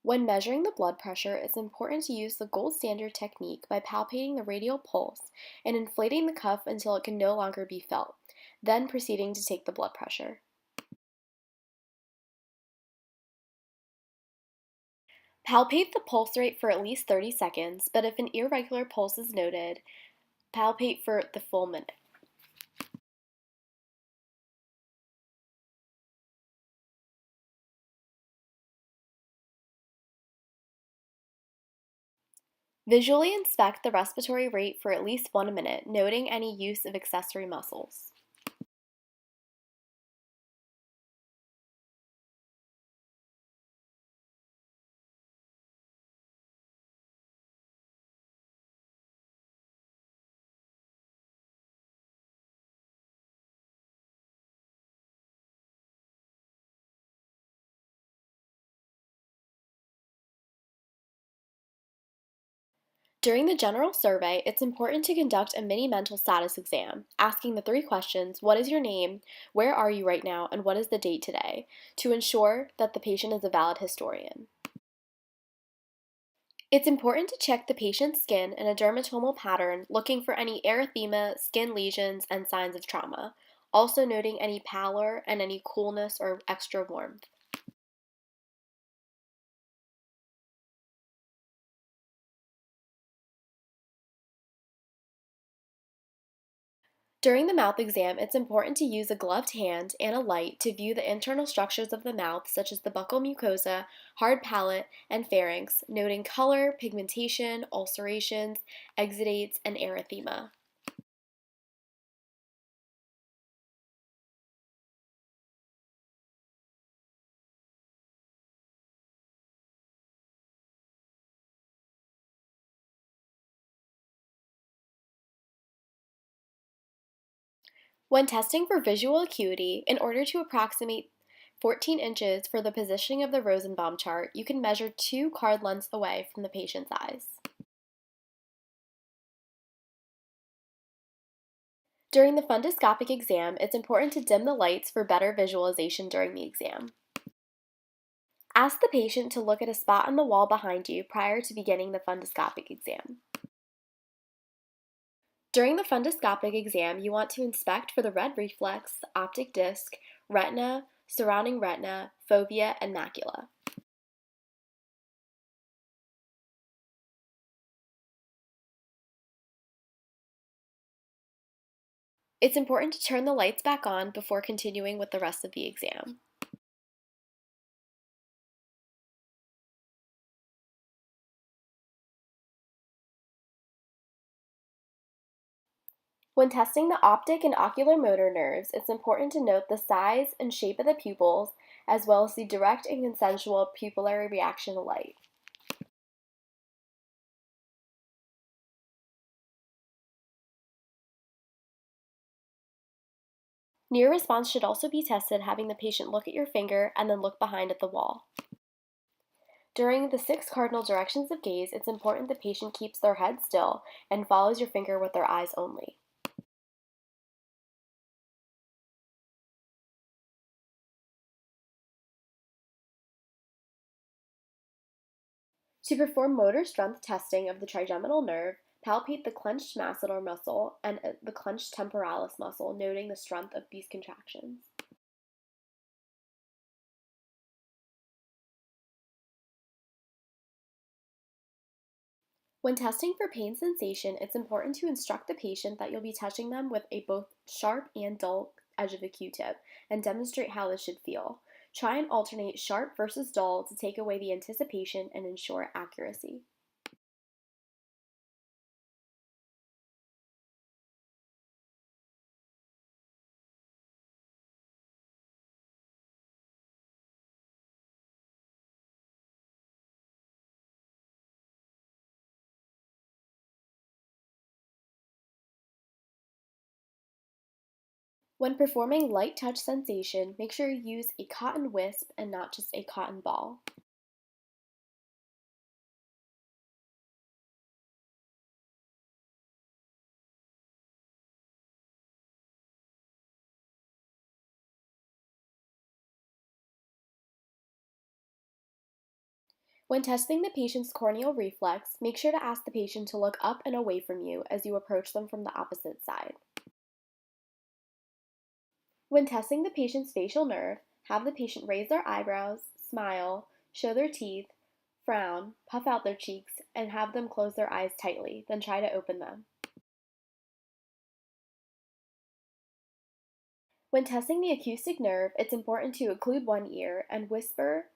When measuring the blood pressure, it's important to use the gold standard technique by palpating the radial pulse and inflating the cuff until it can no longer be felt, then proceeding to take the blood pressure. Palpate the pulse rate for at least 30 seconds, but if an irregular pulse is noted, palpate for the full minute. Visually inspect the respiratory rate for at least 1 minute, noting any use of accessory muscles. During the general survey, it's important to conduct a mini mental status exam, asking the 3 questions: what is your name, where are you right now, and what is the date today, to ensure that the patient is a valid historian. It's important to check the patient's skin in a dermatomal pattern, looking for any erythema, skin lesions, and signs of trauma, also noting any pallor and any coolness or extra warmth. During the mouth exam, it's important to use a gloved hand and a light to view the internal structures of the mouth, such as the buccal mucosa, hard palate, and pharynx, noting color, pigmentation, ulcerations, exudates, and erythema. When testing for visual acuity, in order to approximate 14 inches for the positioning of the Rosenbaum chart, you can measure 2 card lengths away from the patient's eyes. During the fundoscopic exam, it's important to dim the lights for better visualization during the exam. Ask the patient to look at a spot on the wall behind you prior to beginning the fundoscopic exam. During the fundoscopic exam, you want to inspect for the red reflex, optic disc, retina, surrounding retina, fovea, and macula. It's important to turn the lights back on before continuing with the rest of the exam. When testing the optic and ocular motor nerves, it's important to note the size and shape of the pupils, as well as the direct and consensual pupillary reaction to light. Near response should also be tested, having the patient look at your finger and then look behind at the wall. During the 6 cardinal directions of gaze, it's important the patient keeps their head still and follows your finger with their eyes only. To perform motor strength testing of the trigeminal nerve, palpate the clenched masseter muscle and the clenched temporalis muscle, noting the strength of these contractions. When testing for pain sensation, it's important to instruct the patient that you'll be touching them with a both sharp and dull edge of a Q-tip and demonstrate how this should feel. Try and alternate sharp versus dull to take away the anticipation and ensure accuracy. When performing light touch sensation, make sure you use a cotton wisp and not just a cotton ball. When testing the patient's corneal reflex, make sure to ask the patient to look up and away from you as you approach them from the opposite side. When testing the patient's facial nerve, have the patient raise their eyebrows, smile, show their teeth, frown, puff out their cheeks, and have them close their eyes tightly, then try to open them. When testing the acoustic nerve, it's important to occlude one ear and whisper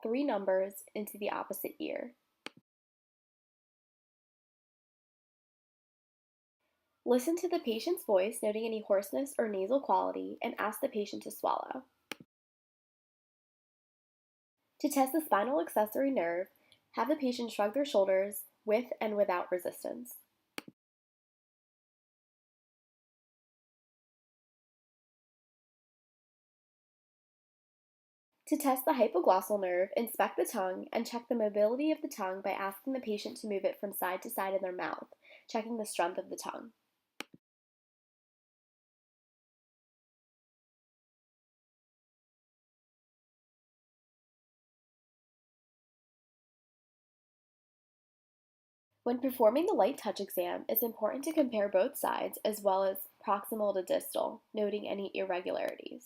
3 numbers into the opposite ear. Listen to the patient's voice, noting any hoarseness or nasal quality, and ask the patient to swallow. To test the spinal accessory nerve, have the patient shrug their shoulders with and without resistance. To test the hypoglossal nerve, inspect the tongue and check the mobility of the tongue by asking the patient to move it from side to side in their mouth, checking the strength of the tongue. When performing the light touch exam, it's important to compare both sides as well as proximal to distal, noting any irregularities.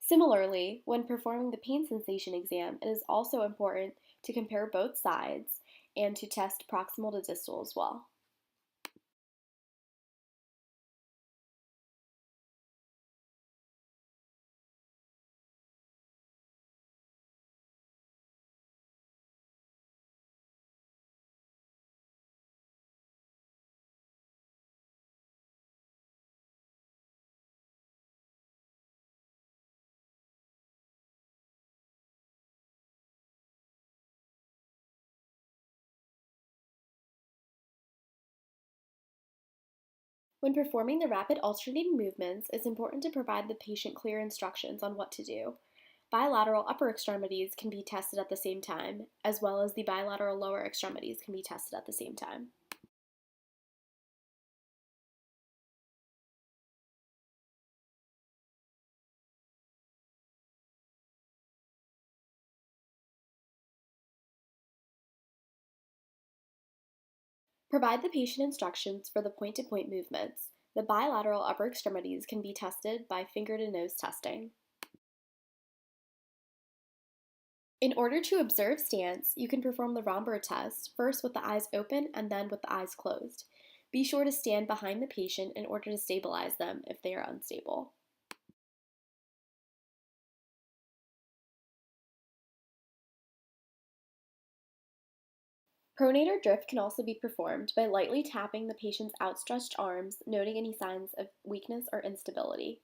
Similarly, when performing the pain sensation exam, it is also important to compare both sides and to test proximal to distal as well. When performing the rapid alternating movements, it's important to provide the patient clear instructions on what to do. Bilateral upper extremities can be tested at the same time, as well as the bilateral lower extremities can be tested at the same time. Provide the patient instructions for the point-to-point movements. The bilateral upper extremities can be tested by finger-to-nose testing. In order to observe stance, you can perform the Romberg test, first with the eyes open and then with the eyes closed. Be sure to stand behind the patient in order to stabilize them if they are unstable. Pronator drift can also be performed by lightly tapping the patient's outstretched arms, noting any signs of weakness or instability.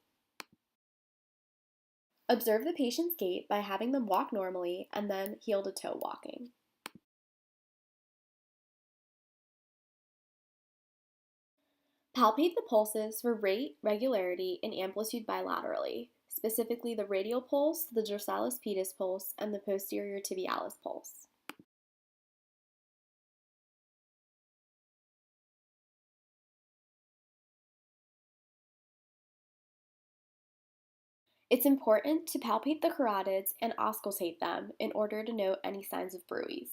Observe the patient's gait by having them walk normally and then heel-to-toe walking. Palpate the pulses for rate, regularity, and amplitude bilaterally, specifically the radial pulse, the dorsalis pedis pulse, and the posterior tibialis pulse. It's important to palpate the carotids and auscultate them in order to note any signs of bruits.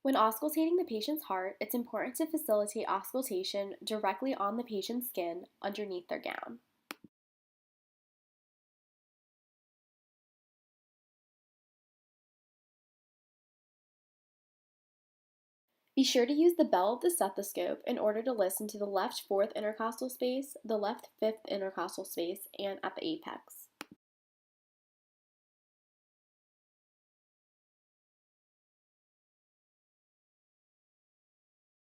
When auscultating the patient's heart, it's important to facilitate auscultation directly on the patient's skin underneath their gown. Be sure to use the bell of the stethoscope in order to listen to the left fourth intercostal space, the left fifth intercostal space, and at the apex.